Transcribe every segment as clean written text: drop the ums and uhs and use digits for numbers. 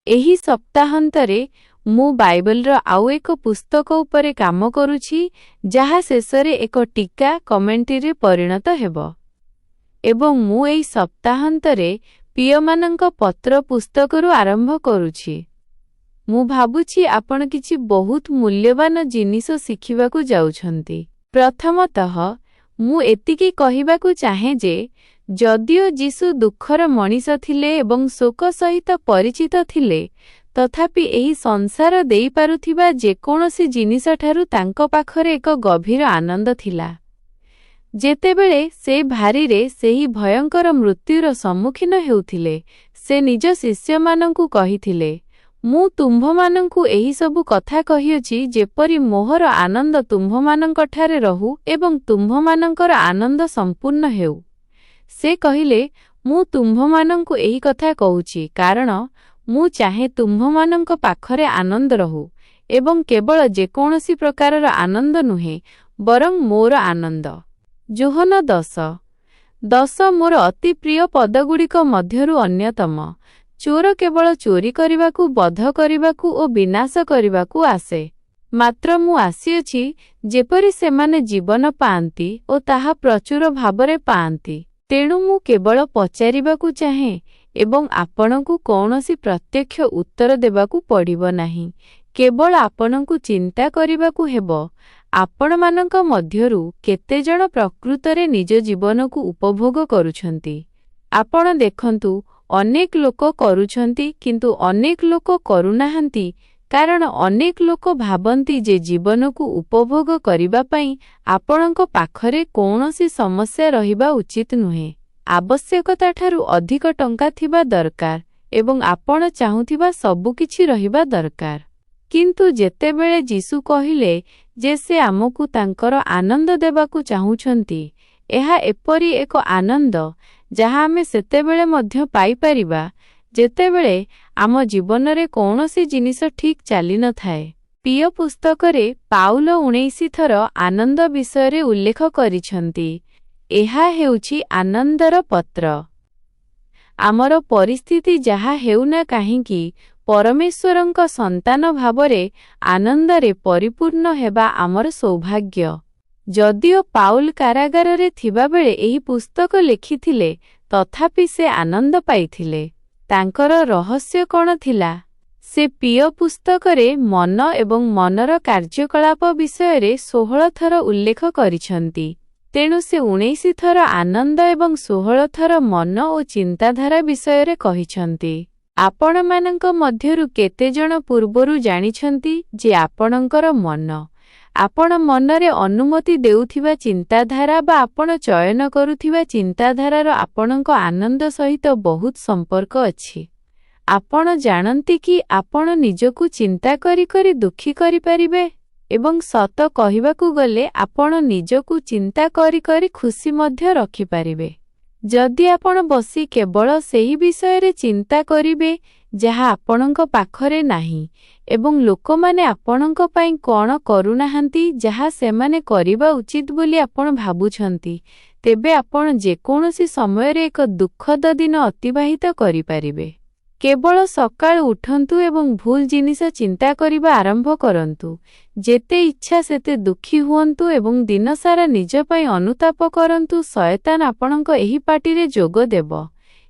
ଏହି ସପ୍ତାହାନ୍ତରେ ମୁଁ ବାଇବଲର ଆଉ ଏକ ପୁସ୍ତକ ଉପରେ କାମ କରୁଛି ଯାହା ଶେଷରେ ଏକ ଟୀକା କମେଣ୍ଟ୍ରିରେ ପରିଣତ ହେବ। ଏବଂ ମୁଁ ଏହି ସପ୍ତାହାନ୍ତରେ ପ୍ରିୟମାନଙ୍କ ପତ୍ର ପୁସ୍ତକରୁ ଆରମ୍ଭ କରୁଛି। ମୁଁ ଭାବୁଛି ଆପଣ କିଛି ବହୁତ ମୂଲ୍ୟବାନ ଜିନିଷ ଶିଖିବାକୁ ଯାଉଛନ୍ତି। ପ୍ରଥମତଃ ମୁଁ ଏତିକି କହିବାକୁ ଚାହେଁ ଯେ ଯଦିଓ ଯୀଶୁ ଦୁଃଖର ମଣିଷ ଥିଲେ ଏବଂ ଶୋକ ସହିତ ପରିଚିତ ଥିଲେ, ତଥାପି ଏହି ସଂସାର ଦେଇପାରୁଥିବା ଯେକୌଣସି ଜିନିଷଠାରୁ ତାଙ୍କ ପାଖରେ ଏକ ଗଭୀର ଆନନ୍ଦ ଥିଲା। ଯେତେବେଳେ ସେ ଭାରିରେ ସେହି ଭୟଙ୍କର ମୃତ୍ୟୁର ସମ୍ମୁଖୀନ ହେଉଥିଲେ, ସେ ନିଜ ଶିଷ୍ୟମାନଙ୍କୁ କହିଥିଲେ, ମୁଁ ତୁମ୍ଭମାନଙ୍କୁ ଏହିସବୁ କଥା କହିଅଛି ଯେପରି ମୋହର ଆନନ୍ଦ ତୁମ୍ଭମାନଙ୍କଠାରେ ରହୁ ଏବଂ ତୁମ୍ଭମାନଙ୍କର ଆନନ୍ଦ ସମ୍ପୂର୍ଣ୍ଣ ହେଉ। ସେ କହିଲେ, ମୁଁ ତୁମ୍ଭମାନଙ୍କୁ ଏହି କଥା କହୁଛି କାରଣ ମୁଁ ଚାହେଁ ତୁମ୍ଭମାନଙ୍କ ପାଖରେ ଆନନ୍ଦ ରହୁ ଏବଂ କେବଳ ଯେକୌଣସି ପ୍ରକାରର ଆନନ୍ଦ ନୁହେଁ, ବରଂ ମୋର ଆନନ୍ଦ। ଯୋହନ 10:10 ମୋର ଅତି ପ୍ରିୟ ପଦଗୁଡ଼ିକ ମଧ୍ୟରୁ ଅନ୍ୟତମ। ଚୋର କେବଳ ଚୋରି କରିବାକୁ, ବଧ କରିବାକୁ ଓ ବିନାଶ କରିବାକୁ ଆସେ। ମାତ୍ର ମୁଁ ଆସିଅଛି ଯେପରି ସେମାନେ ଜୀବନ ପାଆନ୍ତି ଓ ତାହା ପ୍ରଚୁର ଭାବରେ ପାଆନ୍ତି। ତେଣୁ ମୁଁ କେବଳ ପଚାରିବାକୁ ଚାହେଁ ଏବଂ ଆପଣଙ୍କୁ କୌଣସି ପ୍ରତ୍ୟକ୍ଷ ଉତ୍ତର ଦେବାକୁ ପଡ଼ିବ ନାହିଁ। କେବଳ ଆପଣଙ୍କୁ ଚିନ୍ତା କରିବାକୁ ହେବ, ଆପଣମାନଙ୍କ ମଧ୍ୟରୁ କେତେଜଣ ପ୍ରକୃତରେ ନିଜ ଜୀବନକୁ ଉପଭୋଗ କରୁଛନ୍ତି। ଆପଣ ଦେଖନ୍ତୁ, ଅନେକ ଲୋକ କରୁଛନ୍ତି କିନ୍ତୁ ଅନେକ ଲୋକ କରୁନାହାନ୍ତି କାରଣ ଅନେକ ଲୋକ ଭାବନ୍ତି ଯେ ଜୀବନକୁ ଉପଭୋଗ କରିବା ପାଇଁ ଆପଣଙ୍କ ପାଖରେ କୌଣସି ସମସ୍ୟା ରହିବା ଉଚିତ ନୁହେଁ। ଆବଶ୍ୟକତାଠାରୁ ଅଧିକ ଟଙ୍କା ଥିବା ଦରକାର ଏବଂ ଆପଣ ଚାହୁଁଥିବା ସବୁକିଛି ରହିବା ଦରକାର। କିନ୍ତୁ ଯେତେବେଳେ ଯୀଶୁ କହିଲେ ଯେ ସେ ଆମକୁ ତାଙ୍କର ଆନନ୍ଦ ଦେବାକୁ ଚାହୁଁଛନ୍ତି, ଏହା ଏପରି ଏକ ଆନନ୍ଦ ଯାହା ଆମେ ସେତେବେଳେ ମଧ୍ୟ ପାଇପାରିବା ଯେତେବେଳେ ଆମ ଜୀବନରେ କୌଣସି ଜିନିଷ ଠିକ୍ ଚାଲିନଥାଏ। ପ୍ରିୟ ପୁସ୍ତକରେ ପାଉଲ 19 ଥର ଆନନ୍ଦ ବିଷୟରେ ଉଲ୍ଲେଖ କରିଛନ୍ତି। ଏହା ହେଉଛି ଆନନ୍ଦର ପତ୍ର। ଆମର ପରିସ୍ଥିତି ଯାହା ହେଉନା କାହିଁକି, ପରମେଶ୍ୱରଙ୍କ ସନ୍ତାନ ଭାବରେ ଆନନ୍ଦରେ ପରିପୂର୍ଣ୍ଣ ହେବା ଆମର ସୌଭାଗ୍ୟ। ଯଦିଓ ପାଉଲ କାରାଗାରରେ ଥିବାବେଳେ ଏହି ପୁସ୍ତକ ଲେଖିଥିଲେ, ତଥାପି ସେ ଆନନ୍ଦ ପାଇଥିଲେ। ତାଙ୍କର ରହସ୍ୟ କ'ଣ ଥିଲା? ସେ ପ୍ରିୟ ପୁସ୍ତକରେ ମନ ଏବଂ ମନର କାର୍ଯ୍ୟକଳାପ ବିଷୟରେ 16 ଥର ଉଲ୍ଲେଖ କରିଛନ୍ତି। ତେଣୁ ସେ 19 ଥର ଆନନ୍ଦ ଏବଂ 16 ଥର ମନ ଓ ଚିନ୍ତାଧାରା ବିଷୟରେ କହିଛନ୍ତି। ଆପଣମାନଙ୍କ ମଧ୍ୟରୁ କେତେଜଣ ପୂର୍ବରୁ ଜାଣିଛନ୍ତି ଯେ ଆପଣଙ୍କର ମନ, ଆପଣ ମନରେ ଅନୁମତି ଦେଉଥିବା ଚିନ୍ତାଧାରା ବା ଆପଣ ଚୟନ କରୁଥିବା ଚିନ୍ତାଧାରାର ଆପଣଙ୍କ ଆନନ୍ଦ ସହିତ ବହୁତ ସମ୍ପର୍କ ଅଛି। ଆପଣ ଜାଣନ୍ତି କି ଆପଣ ନିଜକୁ ଚିନ୍ତା କରି କରି ଦୁଃଖୀ କରିପାରିବେ ଏବଂ ସତ କହିବାକୁ ଗଲେ ଆପଣ ନିଜକୁ ଚିନ୍ତା କରି କରି ଖୁସି ମଧ୍ୟ ରଖିପାରିବେ। ଯଦି ଆପଣ ବସି କେବଳ ସେହି ବିଷୟରେ ଚିନ୍ତା କରିବେ ଯାହା ଆପଣଙ୍କ ପାଖରେ ନାହିଁ ଏବଂ ଲୋକମାନେ ଆପଣଙ୍କ ପାଇଁ କ'ଣ କରୁନାହାନ୍ତି ଯାହା ସେମାନେ କରିବା ଉଚିତ ବୋଲି ଆପଣ ଭାବୁଛନ୍ତି, ତେବେ ଆପଣ ଯେକୌଣସି ସମୟରେ ଏକ ଦୁଃଖଦ ଦିନ ଅତିବାହିତ କରିପାରିବେ। କେବଳ ସକାଳୁ ଉଠନ୍ତୁ ଏବଂ ଭୁଲ ଜିନିଷ ଚିନ୍ତା କରିବା ଆରମ୍ଭ କରନ୍ତୁ। ଯେତେ ଇଚ୍ଛା ସେତେ ଦୁଃଖୀ ହୁଅନ୍ତୁ ଏବଂ ଦିନସାରା ନିଜ ପାଇଁ ଅନୁତାପ କରନ୍ତୁ। ଶୟତାନ ଆପଣଙ୍କ ଏହି ପାର୍ଟିରେ ଯୋଗ ଦେବ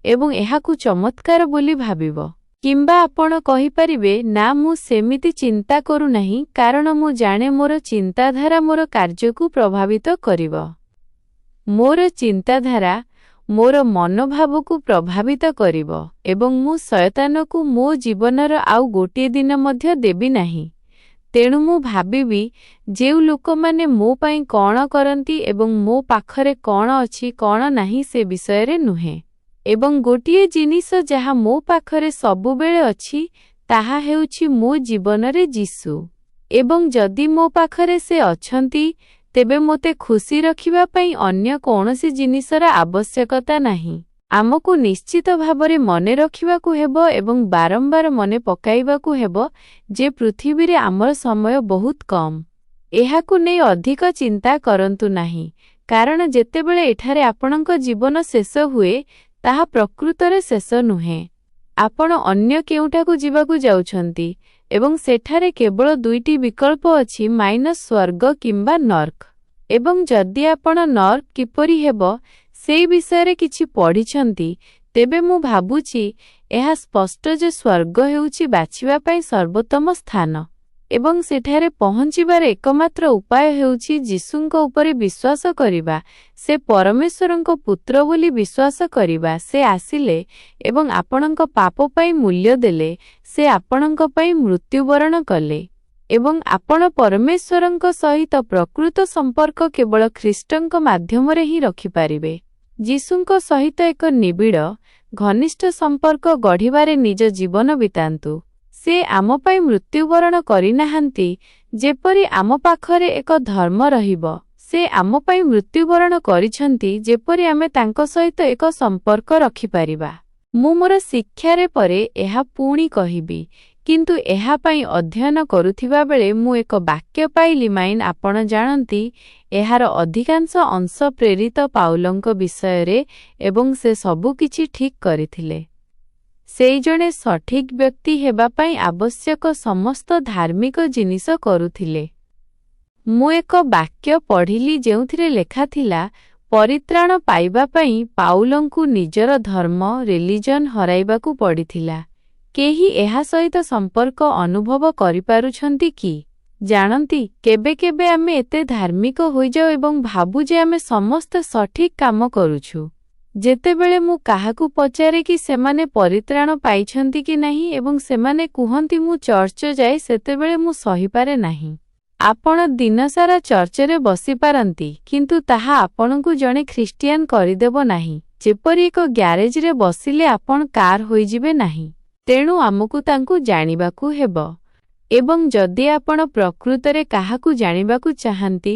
ଏବଂ ଏହାକୁ ଚମତ୍କାର ବୋଲି ଭାବିବ। କିମ୍ବା ଆପଣ କହିପାରିବେ, ନା ମୁଁ ସେମିତି ଚିନ୍ତା କରୁନାହିଁ କାରଣ ମୁଁ ଜାଣେ ମୋର ଚିନ୍ତାଧାରା ମୋର କାର୍ଯ୍ୟକୁ ପ୍ରଭାବିତ କରିବ। ମୋର ଚିନ୍ତାଧାରା ମୋର ମନୋଭାବକୁ ପ୍ରଭାବିତ କରିବ ଏବଂ ମୁଁ ଶୟତାନକୁ ମୋ ଜୀବନର ଆଉ ଗୋଟିଏ ଦିନ ମଧ୍ୟ ଦେବି ନାହିଁ। ତେଣୁ ମୁଁ ଭାବିବି ଯେଉଁ ଲୋକମାନେ ମୋ ପାଇଁ କ'ଣ କରନ୍ତି ଏବଂ ମୋ ପାଖରେ କ'ଣ ଅଛି କ'ଣ ନାହିଁ ସେ ବିଷୟରେ ନୁହେଁ। ଏବଂ ଗୋଟିଏ ଜିନିଷ ଯାହା ମୋ ପାଖରେ ସବୁବେଳେ ଅଛି ତାହା ହେଉଛି ମୋ ଜୀବନରେ ଯୀଶୁ। ଏବଂ ଯଦି ମୋ ପାଖରେ ସେ ଅଛନ୍ତି, ତେବେ ମୋତେ ଖୁସି ରଖିବା ପାଇଁ ଅନ୍ୟ କୌଣସି ଜିନିଷର ଆବଶ୍ୟକତା ନାହିଁ। ଆମକୁ ନିଶ୍ଚିତ ଭାବରେ ମନେ ରଖିବାକୁ ହେବ ଏବଂ ବାରମ୍ବାର ମନେ ପକାଇବାକୁ ହେବ ଯେ ପୃଥିବୀରେ ଆମର ସମୟ ବହୁତ କମ୍। ଏହାକୁ ନେଇ ଅଧିକ ଚିନ୍ତା କରନ୍ତୁ ନାହିଁ, କାରଣ ଯେତେବେଳେ ଏଠାରେ ଆପଣଙ୍କ ଜୀବନ ଶେଷ ହୁଏ, ତାହା ପ୍ରକୃତରେ ଶେଷ ନୁହେଁ। ଆପଣ ଅନ୍ୟ କେଉଁଠାକୁ ଯିବାକୁ ଯାଉଛନ୍ତି ଏବଂ ସେଠାରେ କେବଳ ଦୁଇଟି ବିକଳ୍ପ ଅଛି ମାଇନସ୍ ସ୍ୱର୍ଗ କିମ୍ବା ନର୍କ। ଏବଂ ଯଦି ଆପଣ ନର୍କ କିପରି ହେବ ସେଇ ବିଷୟରେ କିଛି ପଢ଼ିଛନ୍ତି ତେବେ ମୁଁ ଭାବୁଛି ଏହା ସ୍ପଷ୍ଟ ଯେ ସ୍ୱର୍ଗ ହେଉଛି ବାଛିବା ପାଇଁ ସର୍ବୋତ୍ତମ ସ୍ଥାନ ଏବଂ ସେଠାରେ ପହଞ୍ଚିବାର ଏକମାତ୍ର ଉପାୟ ହେଉଛି ଯୀଶୁଙ୍କ ଉପରେ ବିଶ୍ୱାସ କରିବା, ସେ ପରମେଶ୍ୱରଙ୍କ ପୁତ୍ର ବୋଲି ବିଶ୍ୱାସ କରିବା, ସେ ଆସିଲେ ଏବଂ ଆପଣଙ୍କ ପାପ ପାଇଁ ମୂଲ୍ୟ ଦେଲେ, ସେ ଆପଣଙ୍କ ପାଇଁ ମୃତ୍ୟୁବରଣ କଲେ ଏବଂ ଆପଣ ପରମେଶ୍ୱରଙ୍କ ସହିତ ପ୍ରକୃତ ସମ୍ପର୍କ କେବଳ ଖ୍ରୀଷ୍ଟଙ୍କ ମାଧ୍ୟମରେ ହିଁ ରଖିପାରିବେ। ଯୀଶୁଙ୍କ ସହିତ ଏକ ନିବିଡ଼, ଘନିଷ୍ଠ ସମ୍ପର୍କ ଗଢ଼ିବାରେ ନିଜ ଜୀବନ ବିତାନ୍ତୁ। ସେ ଆମ ପାଇଁ ମୃତ୍ୟୁବରଣ କରିନାହାନ୍ତି ଯେପରି ଆମ ପାଖରେ ଏକ ଧର୍ମ ରହିବ, ସେ ଆମ ପାଇଁ ମୃତ୍ୟୁବରଣ କରିଛନ୍ତି ଯେପରି ଆମେ ତାଙ୍କ ସହିତ ଏକ ସମ୍ପର୍କ ରଖିପାରିବା। ମୁଁ ମୋର ଶିକ୍ଷାରେ ପରେ ଏହା ପୁଣି କହିବି, କିନ୍ତୁ ଏହା ପାଇଁ ଅଧ୍ୟୟନ କରୁଥିବା ବେଳେ ମୁଁ ଏକ ବାକ୍ୟ ପାଇଲି ମାଇନ୍ ଆପଣ ଜାଣନ୍ତି, ଏହାର ଅଧିକାଂଶ ଅଂଶ ପ୍ରେରିତ ପାଉଲଙ୍କ ବିଷୟରେ ଏବଂ ସେ ସବୁକିଛି ଠିକ୍ କରିଥିଲେ। ସେଇ ଜଣେ ସଠିକ୍ ବ୍ୟକ୍ତି ହେବା ପାଇଁ ଆବଶ୍ୟକ ସମସ୍ତ ଧାର୍ମିକ ଜିନିଷ କରୁଥିଲେ। ମୁଁ ଏକ ବାକ୍ୟ ପଢ଼ିଲି ଯେଉଁଥିରେ ଲେଖାଥିଲା, ପରିତ୍ରାଣ ପାଇବା ପାଇଁ ପାଉଲଙ୍କୁ ନିଜର ଧର୍ମ ରିଲିଜନ୍ ହରାଇବାକୁ ପଡ଼ିଥିଲା। କେହି ଏହା ସହିତ ସମ୍ପର୍କ ଅନୁଭବ କରିପାରୁଛନ୍ତି କି? ଜାଣନ୍ତି, କେବେ କେବେ ଆମେ ଏତେ ଧାର୍ମିକ ହୋଇଯାଉ ଏବଂ ଭାବୁ ଯେ ଆମେ ସମସ୍ତେ ସଠିକ୍ କାମ କରୁଛୁ। ଯେତେବେଳେ ମୁଁ କାହାକୁ ପଚାରେ କି ସେମାନେ ପରିତ୍ରାଣ ପାଇଛନ୍ତି କି ନାହିଁ ଏବଂ ସେମାନେ କୁହନ୍ତି ମୁଁ ଚର୍ଚ୍ଚ ଯାଏ ସେତେବେଳେ ମୁଁ ସହିପାରେ ନାହିଁ। ଆପଣ ଦିନସାରା ଚର୍ଚ୍ଚରେ ବସିପାରନ୍ତି କିନ୍ତୁ ତାହା ଆପଣଙ୍କୁ ଜଣେ ଖ୍ରୀଷ୍ଟିଆନ କରିଦେବ ନାହିଁ। ଯେପରି ଏକ ଗ୍ୟାରେଜରେ ବସିଲେ ଆପଣ କାର୍ ହୋଇଯିବେ ନାହିଁ। ତେଣୁ ଆମକୁ ତାଙ୍କୁ ଜାଣିବାକୁ ହେବ। ଏବଂ ଯଦି ଆପଣ ପ୍ରକୃତରେ କାହାକୁ ଜାଣିବାକୁ ଚାହାନ୍ତି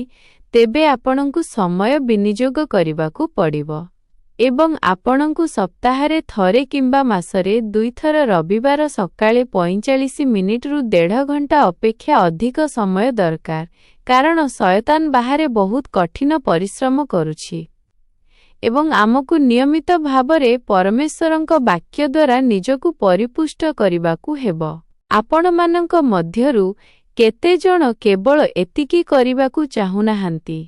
ତେବେ ଆପଣଙ୍କୁ ସମୟ ବିନିଯୋଗ କରିବାକୁ ପଡ଼ିବ। ଏବଂ ଆପଣଙ୍କୁ ସପ୍ତାହରେ ଥରେ କିମ୍ବା ମାସରେ 2 ଥର ରବିବାର ସକାଳେ 45 ମିନିଟରୁ 1.5 ଘଣ୍ଟା ଅପେକ୍ଷା ଅଧିକ ସମୟ ଦରକାର, କାରଣ ଶୟତାନ ବାହାରେ ବହୁତ କଠିନ ପରିଶ୍ରମ କରୁଛି ଏବଂ ଆମକୁ ନିୟମିତ ଭାବରେ ପରମେଶ୍ୱରଙ୍କ ବାକ୍ୟ ଦ୍ୱାରା ନିଜକୁ ପରିପୁଷ୍ଟ କରିବାକୁ ହେବ। ଆପଣମାନଙ୍କ ମଧ୍ୟରୁ କେତେଜଣ କେବଳ ଏତିକି କରିବାକୁ ଚାହୁଁନାହାନ୍ତି?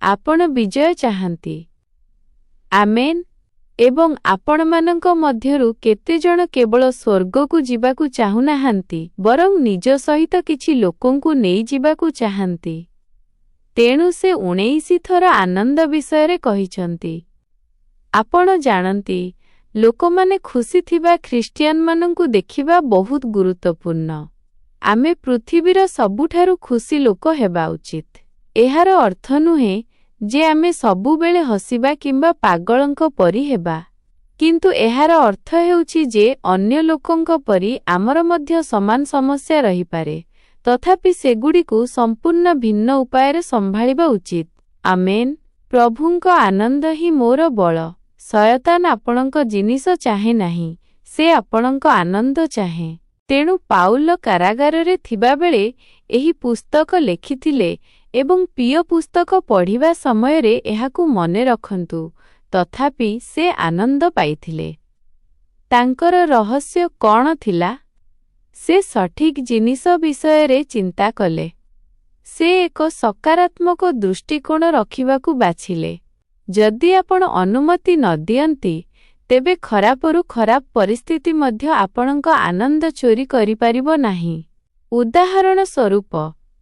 ଆପଣ ବିଜୟ ଚାହାନ୍ତି? ଆମେନ୍। ଏବଂ ଆପଣମାନଙ୍କ ମଧ୍ୟରୁ କେତେଜଣ କେବଳ ସ୍ୱର୍ଗକୁ ଯିବାକୁ ଚାହୁଁନାହାନ୍ତି ବରଂ ନିଜ ସହିତ କିଛି ଲୋକଙ୍କୁ ନେଇଯିବାକୁ ଚାହାନ୍ତି? ତେଣୁ ସେ 19 ଥର ଆନନ୍ଦ ବିଷୟରେ କହିଛନ୍ତି। ଆପଣ ଜାଣନ୍ତି, ଲୋକମାନେ ଖୁସି ଥିବା ଖ୍ରୀଷ୍ଟିଆନମାନଙ୍କୁ ଦେଖିବା ବହୁତ ଗୁରୁତ୍ୱପୂର୍ଣ୍ଣ। ଆମେ ପୃଥିବୀର ସବୁଠାରୁ ଖୁସି ଲୋକ ହେବା ଉଚିତ। ଏହାର ଅର୍ଥ ନୁହେଁ ଯେ ଆମେ ସବୁବେଳେ ହସିବା କିମ୍ବା ପାଗଳଙ୍କ ପରି ହେବା, କିନ୍ତୁ ଏହାର ଅର୍ଥ ହେଉଛି ଯେ ଅନ୍ୟ ଲୋକଙ୍କ ପରି ଆମର ମଧ୍ୟ ସମାନ ସମସ୍ୟା ରହିପାରେ, ତଥାପି ସେଗୁଡ଼ିକୁ ସମ୍ପୂର୍ଣ୍ଣ ଭିନ୍ନ ଉପାୟରେ ସମ୍ଭାଳିବା ଉଚିତ। ଆମେନ୍। ପ୍ରଭୁଙ୍କ ଆନନ୍ଦ ହିଁ ମୋର ବଳ। ଶୟତାନ ଆପଣଙ୍କ ଜିନିଷ ଚାହେଁ ନାହିଁ, ସେ ଆପଣଙ୍କ ଆନନ୍ଦ ଚାହେଁ। ତେଣୁ ପାଉଲ କାରାଗାରରେ ଥିବାବେଳେ ଏହି ପୁସ୍ତକ ଲେଖିଥିଲେ ଏବଂ ପ୍ରିୟ ପୁସ୍ତକ ପଢ଼ିବା ସମୟରେ ଏହାକୁ ମନେ ରଖନ୍ତୁ, ତଥାପି ସେ ଆନନ୍ଦ ପାଇଥିଲେ। ତାଙ୍କର ରହସ୍ୟ କ'ଣ ଥିଲା? ସେ ସଠିକ୍ ଜିନିଷ ବିଷୟରେ ଚିନ୍ତା କଲେ। ସେ ଏକ ସକାରାତ୍ମକ ଦୃଷ୍ଟିକୋଣ ରଖିବାକୁ ବାଛିଲେ। ଯଦି ଆପଣ ଅନୁମତି ନ ଦିଅନ୍ତି, ତେବେ ଖରାପରୁ ଖରାପ ପରିସ୍ଥିତି ମଧ୍ୟ ଆପଣଙ୍କ ଆନନ୍ଦ ଚୋରି କରିପାରିବ ନାହିଁ। ଉଦାହରଣ ସ୍ୱରୂପ,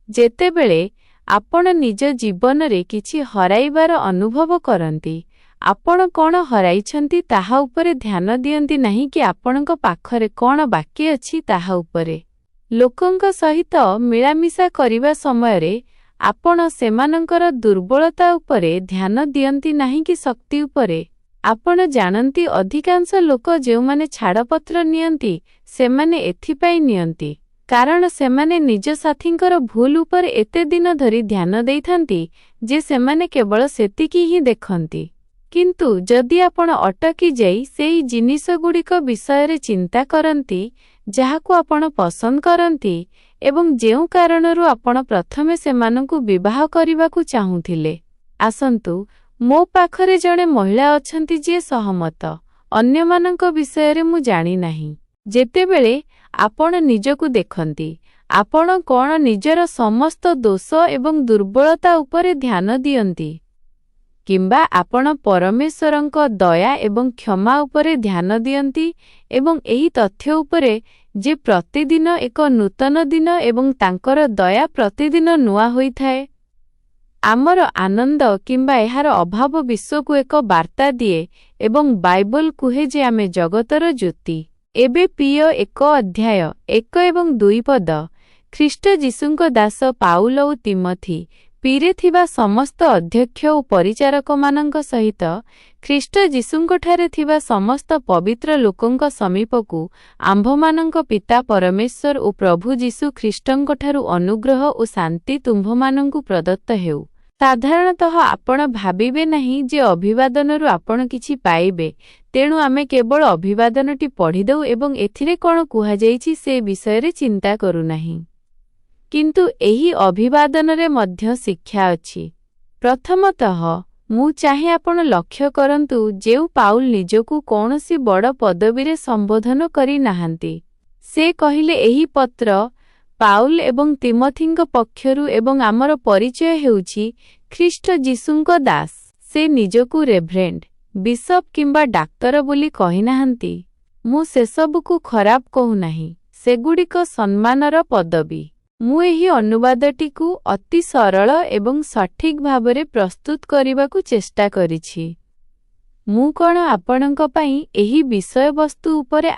ଯେତେବେଳେ ଆପଣ ନିଜ ଜୀବନରେ କିଛି ହରାଇବାର ଅନୁଭବ କରନ୍ତି, ଆପଣ କ'ଣ ହରାଇଛନ୍ତି ତାହା ଉପରେ ଧ୍ୟାନ ଦିଅନ୍ତି ନାହିଁ କି ଆପଣଙ୍କ ପାଖରେ କ'ଣ ବାକି ଅଛି ତାହା ଉପରେ। ଲୋକଙ୍କ ସହିତ ମିଳାମିଶା କରିବା ସମୟରେ ଆପଣ ସେମାନଙ୍କର ଦୁର୍ବଳତା ଉପରେ ଧ୍ୟାନ ଦିଅନ୍ତି ନାହିଁ କି ଶକ୍ତି ଉପରେ। ଆପଣ ଜାଣନ୍ତି, ଅଧିକାଂଶ ଲୋକ ଯେଉଁମାନେ ଛାଡ଼ପତ୍ର ନିଅନ୍ତି ସେମାନେ ଏଥିପାଇଁ ନିଅନ୍ତି କାରଣ ସେମାନେ ନିଜ ସାଥୀଙ୍କର ଭୁଲ ଉପରେ ଏତେ ଦିନ ଧରି ଧ୍ୟାନ ଦେଇଥାନ୍ତି ଯେ ସେମାନେ କେବଳ ସେତିକି ହିଁ ଦେଖନ୍ତି। କିନ୍ତୁ ଯଦି ଆପଣ ଅଟକି ଯାଇ ସେହି ଜିନିଷଗୁଡ଼ିକ ବିଷୟରେ ଚିନ୍ତା କରନ୍ତି ଯାହାକୁ ଆପଣ ପସନ୍ଦ କରନ୍ତି ଏବଂ ଯେଉଁ କାରଣରୁ ଆପଣ ପ୍ରଥମେ ସେମାନଙ୍କୁ ବିବାହ କରିବାକୁ ଚାହୁଁଥିଲେ। ଆସନ୍ତୁ, ମୋ ପାଖରେ ଜଣେ ମହିଳା ଅଛନ୍ତି ଯିଏ ସହମତ, ଅନ୍ୟମାନଙ୍କ ବିଷୟରେ ମୁଁ ଜାଣିନାହିଁ। ଯେତେବେଳେ ଆପଣ ନିଜକୁ ଦେଖନ୍ତି, ଆପଣ କ'ଣ ନିଜର ସମସ୍ତ ଦୋଷ ଏବଂ ଦୁର୍ବଳତା ଉପରେ ଧ୍ୟାନ ଦିଅନ୍ତି? କିମ୍ବା ଆପଣ ପରମେଶ୍ୱରଙ୍କ ଦୟା ଏବଂ କ୍ଷମା ଉପରେ ଧ୍ୟାନ ଦିଅନ୍ତି ଏବଂ ଏହି ତଥ୍ୟ ଉପରେ ଯେ ପ୍ରତିଦିନ ଏକ ନୂତନ ଦିନ ଏବଂ ତାଙ୍କର ଦୟା ପ୍ରତିଦିନ ନୂଆ ହୋଇଥାଏ? ଆମର ଆନନ୍ଦ କିମ୍ବା ଏହାର ଅଭାବ ବିଶ୍ୱକୁ ଏକ ବାର୍ତ୍ତା ଦିଏ ଏବଂ ବାଇବଲ କୁହେ ଯେ ଆମେ ଜଗତର ଜ୍ୟୋତି। ଏବେ ପିଓ 1 ଅଧ୍ୟାୟ 1 ଏବଂ 2 ପଦ। ଖ୍ରୀଷ୍ଟ ଯୀଶୁଙ୍କ ଦାସ ପାଉଲ ଓ ତିମୋଥୀ, ପିରେ ଥିବା ସମସ୍ତ ଅଧ୍ୟକ୍ଷ ଓ ପରିଚାରକମାନଙ୍କ ସହିତ ଖ୍ରୀଷ୍ଟ ଯୀଶୁଙ୍କଠାରେ ଥିବା ସମସ୍ତ ପବିତ୍ର ଲୋକଙ୍କ ସମୀପକୁ ଆମ୍ଭମାନଙ୍କ ପିତା ପରମେଶ୍ୱର ଓ ପ୍ରଭୁ ଯୀଶୁ ଖ୍ରୀଷ୍ଟଙ୍କଠାରୁ ଅନୁଗ୍ରହ ଓ ଶାନ୍ତି ତୁମ୍ଭମାନଙ୍କୁ ପ୍ରଦତ୍ତ ହେଉ। ସାଧାରଣତଃ ଆପଣ ଭାବିବେ ନାହିଁ ଯେ ଅଭିବାଦନରୁ ଆପଣ କିଛି ପାଇବେ, ତେଣୁ ଆମେ କେବଳ ଅଭିବାଦନଟି ପଢ଼ିଦେଉ ଏବଂ ଏଥିରେ କ'ଣ କୁହାଯାଇଛି ସେ ବିଷୟରେ ଚିନ୍ତା କରୁନାହିଁ। କିନ୍ତୁ ଏହି ଅଭିବାଦନରେ ମଧ୍ୟ ଶିକ୍ଷା ଅଛି। ପ୍ରଥମତଃ, ମୁଁ ଚାହେଁ ଆପଣ ଲକ୍ଷ୍ୟ କରନ୍ତୁ ଯେଉଁ ପାଉଲ ନିଜକୁ କୌଣସି ବଡ଼ ପଦବୀରେ ସମ୍ବୋଧନ କରିନାହାନ୍ତି। ସେ କହିଲେ ଏହି ପତ୍ର ପାଉଲ ଏବଂ ତିମୋଥୀଙ୍କ ପକ୍ଷରୁ ଏବଂ ଆମର ପରିଚୟ ହେଉଛି ଖ୍ରୀଷ୍ଟ ଯୀଶୁଙ୍କ ଦାସ। ସେ ନିଜକୁ ରେଭରେଣ୍ଡ, ବିଶପ କିମ୍ବା ଡାକ୍ତର ବୋଲି କହିନାହାନ୍ତି। ମୁଁ ସେସବୁକୁ ଖରାପ କହୁନାହିଁ, ସେଗୁଡ଼ିକ ସମ୍ମାନର ପଦବୀ। ମୁଁ ଏହି ଅନୁବାଦଟିକୁ ଅତି ସରଳ ଏବଂ ସଠିକ୍ ଭାବରେ ପ୍ରସ୍ତୁତ କରିବାକୁ ଚେଷ୍ଟା କରିଛି। ମୁଁ କ'ଣ ଆପଣଙ୍କ ପାଇଁ ଏହି ବିଷୟବସ୍ତୁ ଉପରେ